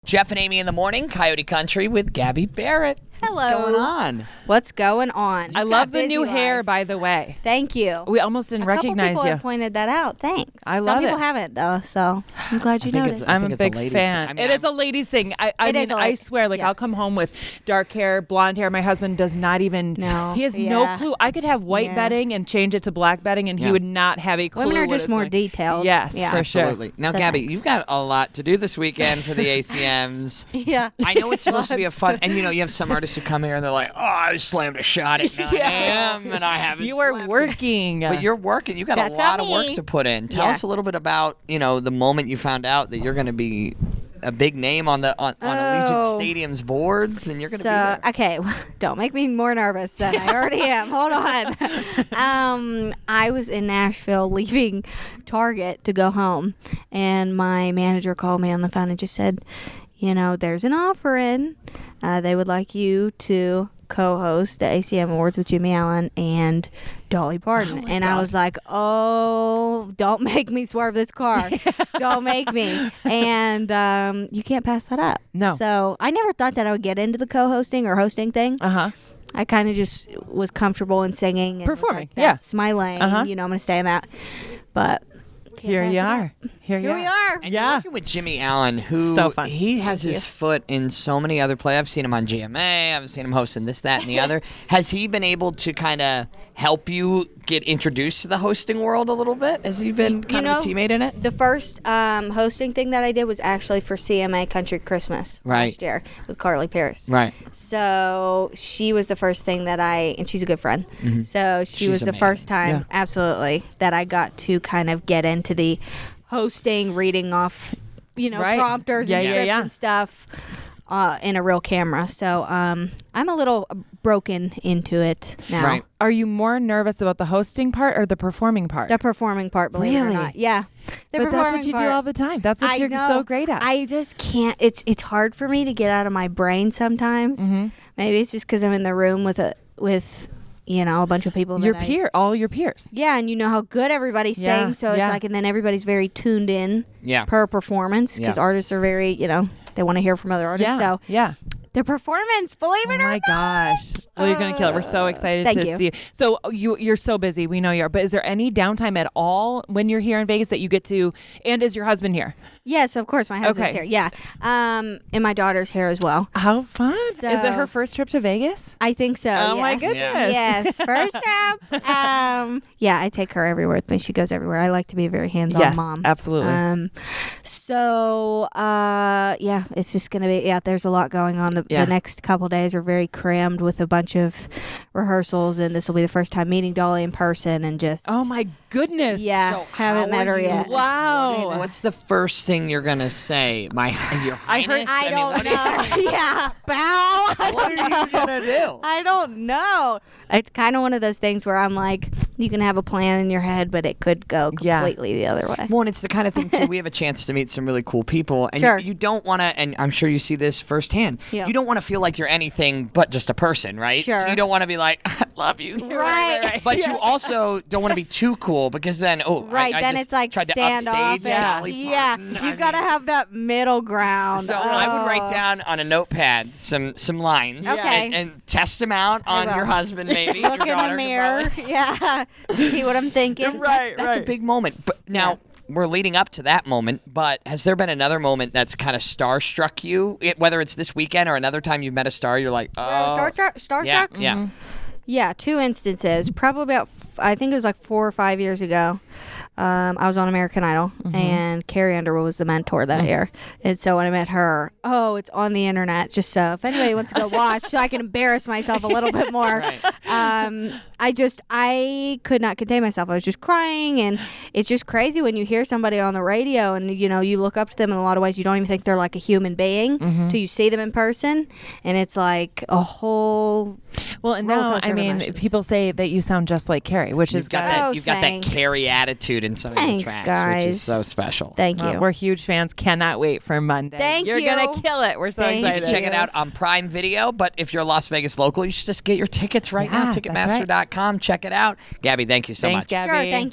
Jeff and Amy in the morning, Coyote Country with Gabby Barrett. Hello. What's going on? What's going on? I love the new hair, by the way. Thank you. We almost didn't recognize A couple people you. have pointed that out. Thanks. I love Some people it. haven't, though, so I'm glad you noticed. I I'm think a it's a big ladies' fan. thing. I mean, It is a ladies' thing. I swear, I'll come home with dark hair, blonde hair. My husband does not even. No. He has Yeah. no clue. I could have white bedding and change it to black bedding, and he would not have a clue. Women are what just it's more like. detailed. Yes, Yeah. for sure. Absolutely. Now, So Gabby, thanks. you've got a lot to do this weekend for the ACMs. Yeah. I know it's supposed to be a fun, and you have some artists who come here and they're like, "Oh, I slammed a shot at 9 a.m. and I haven't." You are slept." working. But you're working. You got That's a lot on of work me. to put in. Tell Yeah. us a little bit about the moment you found out that you're going to be a big name on Allegiant Stadium's boards, and you're going to be there. Okay, don't make me more nervous than I already am. Hold on. I was in Nashville leaving Target to go home, and my manager called me on the phone and just said, there's an offer in. They would like you to co-host the ACM Awards with Jimmy Allen and Dolly Parton. And I was like, oh, don't make me swerve this car. Don't make me. And you can't pass that up. No. So I never thought that I would get into the co-hosting or hosting thing. Uh-huh. I kind of just was comfortable in singing. And Performing, was like, yeah. That's my lane. Uh-huh. I'm going to stay in that. But Here you are. Here we are. And you're working with Jimmy Allen, who So fun. he has his foot in so many other plays. I've seen him on GMA. I've seen him hosting this, that, and the other. Has he been able to kind of help you get introduced to the hosting world a little bit? Has he been kind of a teammate in it? The first hosting thing that I did was actually for CMA Country Christmas last year with Carly Pierce. Right. So she was the first thing that and she's a good friend. Mm-hmm. So she was the amazing. first time, Yeah. absolutely, that I got to kind of get into the hosting, reading off, Right. prompters Yeah, and yeah, scripts yeah. and stuff in a real camera. So I'm a little broken into it now. Right. Are you more nervous about the hosting part or the performing part? The performing part, believe it or Really? not. Yeah. The But that's performing what you part. do all the time. That's what I you're know. so great at. I just can't. It's hard for me to get out of my brain sometimes. Mm-hmm. Maybe it's just because I'm in the room with a bunch of people. All your peers. Yeah, and you know how good everybody's Yeah, saying, so it's yeah. like, and then everybody's very tuned in per performance because Yeah. artists are very, they want to hear from other artists. So yeah. the performance, believe Oh it or my not. gosh. Well, you're going to kill it. We're so excited Thank to you. see it. So you're so busy. We know you are. But is there any downtime at all when you're here in Vegas that you get to, and is your husband here? Yes, of course, my husband's Okay. here. Yeah, and my daughter's here as well. How fun. Is it So- her first trip to Vegas? I think so. Oh, my yes. goodness. Yes, first trip. Yeah, I take her everywhere with me. She goes everywhere. I like to be a very hands-on Yes, mom. absolutely. Yeah, it's just gonna be. Yeah, there's a lot going on. The next couple days are very crammed with a bunch of rehearsals, and this will be the first time meeting Dolly in person, and just. Oh my goodness. Yeah, So haven't how met are her you- yet. Wow. What's the first thing you're going to say? Your Highness? I don't what know. Yeah, bow. What are you going to do? I don't know. It's kind of one of those things where I'm like, you can have a plan in your head, but it could go completely the other way. Well, and it's the kind of thing, too, we have a chance to meet some really cool people. And Sure. you don't want to, and I'm sure you see this firsthand, Yeah. you don't want to feel like you're anything but just a person, right? Sure. So you don't want to be like, I love you. Right. But you also don't want to be too cool because then, Right, I then just it's like tried to stand off. upstage Yeah, Dolly yeah. Parton. You got to have that middle ground. So I would Oh. write down on a notepad some lines Okay. and test them out on will. your husband, maybe. Look your in daughter the could mirror. probably- Yeah. See what I'm thinking. That's a big moment. But now we're leading up to that moment. But has there been another moment that's kind of starstruck you? Whether it's this weekend or another time you've met a star, you're like, oh, Starstruck? yeah, yeah. Yeah, 2 instances. Probably about, I think it was like 4 or 5 years ago. I was on American Idol, and Carrie Underwood was the mentor that year. And so when I met her, it's on the internet, just so if anybody wants to go watch, so I can embarrass myself a little bit more. Right. I could not contain myself. I was just crying, and it's just crazy when you hear somebody on the radio, and you look up to them in a lot of ways. You don't even think they're like a human being till you see them in person, and it's like a whole. Well, and roller now, coaster I of mean, emotions. people say that you sound just like Carrie, which is You've got that. Oh, You've got that thanks. Carrie attitude in some of your Thanks, tracks, which guys. is so special. Thank Well, you. we're huge fans. Cannot wait for Monday. Thank You're you. going to kill it. We're so Thank excited. you. Check it out on Prime Video, but if you're a Las Vegas local, you should just get your tickets right now. Yeah, that's right. Ticketmaster.com. Check it out. Gabby, thank you so Thanks, much. Gabby. Sure, thank you.